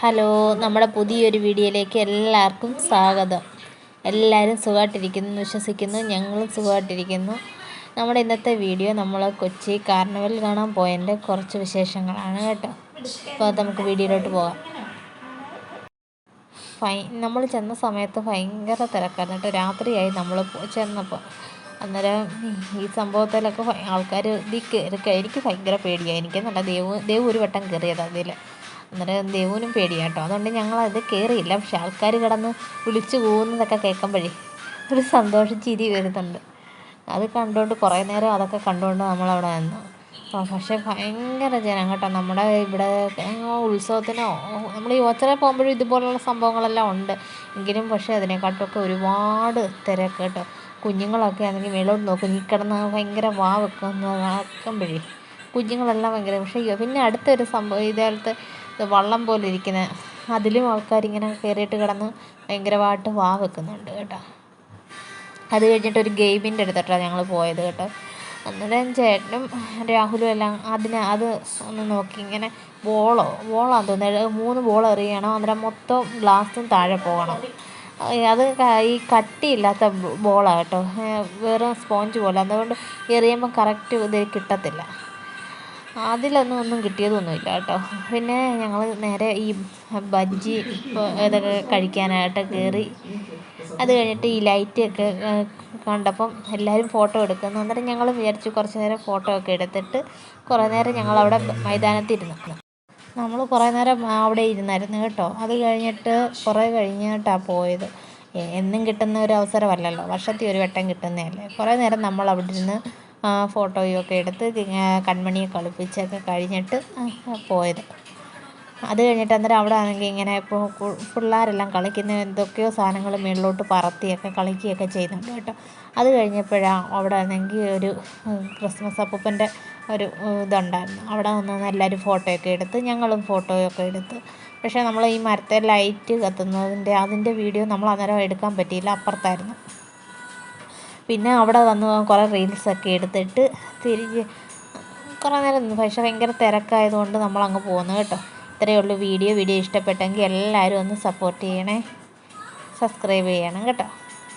Hello, നമ്മുടെ പുതിയൊരു വീഡിയോയിലേക്ക് എല്ലാവർക്കും സ്വാഗതം. എല്ലാവരും സുഖമായിട്ടിരിക്കുന്നു എന്ന് വിശ്വസിക്കുന്നു. ഞങ്ങളും സുഖമായിട്ടിരിക്കുന്നു. നമ്മുടെ ഇന്നത്തെ വീഡിയോ നമ്മൾ കൊച്ചി കാർണിവൽ കാണാൻ പോയതിൻ്റെ കുറച്ച് വിശേഷങ്ങളാണ് കേട്ടോ. അപ്പോൾ നമുക്ക് വീഡിയോയിലോട്ട് പോകാം. നമ്മൾ ചെന്ന സമയത്ത് ഭയങ്കര തിരക്കായിരുന്നു കേട്ടോ. രാത്രിയായി നമ്മൾ ചെന്നപ്പോൾ. അന്നേരം ഈ സംഭവത്തിലൊക്കെ ആൾക്കാർ ഇതിൽ കയറി. എനിക്ക് ഭയങ്കര പേടിയായി. എനിക്കെന്നല്ല, ദേവ് ഒരു വട്ടം കയറിയതാണ് അതിൽ. അന്നേരം ദേവുവിനും പേടിയാണ് കേട്ടോ. അതുകൊണ്ട് ഞങ്ങളത് കയറിയില്ല. പക്ഷെ ആൾക്കാർ കിടന്ന് വിളിച്ചു പോകുന്നതൊക്കെ കേൾക്കുമ്പോഴേ ഒരു ചിരി വരുന്നുണ്ട്. അത് കണ്ടുകൊണ്ട് കുറേ നേരം അതൊക്കെ കണ്ടുകൊണ്ട് നമ്മളവിടെ നിന്നു. പക്ഷേ ഭയങ്കര ജനം കേട്ടോ. നമ്മുടെ ഇവിടെ ഉത്സവത്തിനോ നമ്മൾ ഈ ഓച്ചിറ പോകുമ്പോഴും ഇതുപോലുള്ള സംഭവങ്ങളെല്ലാം ഉണ്ട് എങ്കിലും, പക്ഷേ അതിനെക്കാട്ടൊക്കെ ഒരുപാട് തിരക്ക് കേട്ടോ. കുഞ്ഞുങ്ങളൊക്കെ ആണെങ്കിൽ മേലോട്ട് നോക്കും, ഈ കിടന്ന് ഭയങ്കര വെക്കുമ്പോഴേ കുഞ്ഞുങ്ങളെല്ലാം ഭയങ്കര. പക്ഷേ പിന്നെ അടുത്തൊരു സംഭവം, ഇതേപോലത്തെ വള്ളം പോലെ ഇരിക്കുന്ന അതിലും ആൾക്കാരിങ്ങനെ കയറിയിട്ട് കിടന്ന് ഭയങ്കരമായിട്ട് വെക്കുന്നുണ്ട് കേട്ടോ. അത് കഴിഞ്ഞിട്ട് ഒരു ഗെയിമിൻ്റെ അടുത്തോട്ടാണ് ഞങ്ങൾ പോയത് കേട്ടോ. അന്നേരം ചേട്ടനും രാഹുലും എല്ലാം അത് ഒന്ന് നോക്കി. ഇങ്ങനെ ബോളാന്ന് തോന്നുന്നത്, 3 ബോൾ എറിയണം. അന്നേരം മൊത്തം ഗ്ലാസും താഴെ പോകണം. അത് ഈ കട്ടിയില്ലാത്ത ബോളാണ് കേട്ടോ, വെറും സ്പോഞ്ച് പോലെ. അതുകൊണ്ട് എറിയുമ്പോൾ കറക്റ്റ് ഇത് കിട്ടത്തില്ല. അതിലൊന്നും കിട്ടിയതൊന്നുമില്ല കേട്ടോ. പിന്നെ ഞങ്ങൾ നേരെ ഈ ബജ്ജി ഇതൊക്കെ കഴിക്കാനായിട്ട് കയറി. അത് കഴിഞ്ഞിട്ട് ഈ ലൈറ്റൊക്കെ കണ്ടപ്പം എല്ലാവരും ഫോട്ടോ എടുക്കുന്നു. അന്നേരം ഞങ്ങൾ വിചാരിച്ചു കുറച്ച് നേരം ഫോട്ടോ ഒക്കെ എടുത്തിട്ട് കുറേ നേരം ഞങ്ങളവിടെ മൈതാനത്തിരുന്നു. നമ്മൾ കുറേ നേരം അവിടെ ഇരുന്നായിരുന്നു കേട്ടോ. അത് കഴിഞ്ഞിട്ട് കുറേ കഴിഞ്ഞിട്ടാണ് പോയത്. എന്നും കിട്ടുന്ന ഒരു അവസരമല്ലല്ലോ, വർഷത്തിൽ ഒരു വട്ടം കിട്ടുന്നതല്ലേ. കുറേ നേരം നമ്മൾ അവിടെ ഇരുന്ന് ഫോട്ടോയൊക്കെ എടുത്ത് കൺമണിയെ കളിപ്പിച്ചൊക്കെ കഴിഞ്ഞിട്ട് പോയത്. അത് കഴിഞ്ഞിട്ട് അന്നേരം അവിടെ ആണെങ്കിൽ ഇങ്ങനെ ഇപ്പോൾ പിള്ളേരെല്ലാം കളിക്കുന്ന എന്തൊക്കെയോ സാധനങ്ങൾ മുകളിലോട്ട് പറത്തിയൊക്കെ കളിക്കുകയൊക്കെ ചെയ്യുന്നുണ്ട് കേട്ടോ. അത് കഴിഞ്ഞപ്പോഴാണ് അവിടെ ആണെങ്കിൽ ഒരു ക്രിസ്മസ് അപ്പൂപ്പൻ്റെ ഒരു ഇതുണ്ടായിരുന്നു. അവിടെ നിന്ന് എല്ലാവരും ഫോട്ടോയൊക്കെ എടുത്ത്, ഞങ്ങളും ഫോട്ടോയൊക്കെ എടുത്ത്. പക്ഷേ നമ്മൾ ഈ മരത്തെ ലൈറ്റ് അതിൻ്റെ വീഡിയോ നമ്മൾ അന്നേരം എടുക്കാൻ പറ്റിയില്ല, അപ്പുറത്തായിരുന്നു. പിന്നെ അവിടെ വന്ന് കുറേ റീൽസൊക്കെ എടുത്തിട്ട് തിരിഞ്ഞ് കുറേ നേരം നിന്നു. പക്ഷേ ഭയങ്കര തിരക്കായതുകൊണ്ട് നമ്മളങ്ങ് പോകുന്നു കേട്ടോ. ഇത്രയേ ഉള്ളൂ വീഡിയോ ഇഷ്ടപ്പെട്ടെങ്കിൽ എല്ലാവരും ഒന്ന് സപ്പോർട്ട് ചെയ്യണേ, സബ്സ്ക്രൈബ് ചെയ്യണം കേട്ടോ.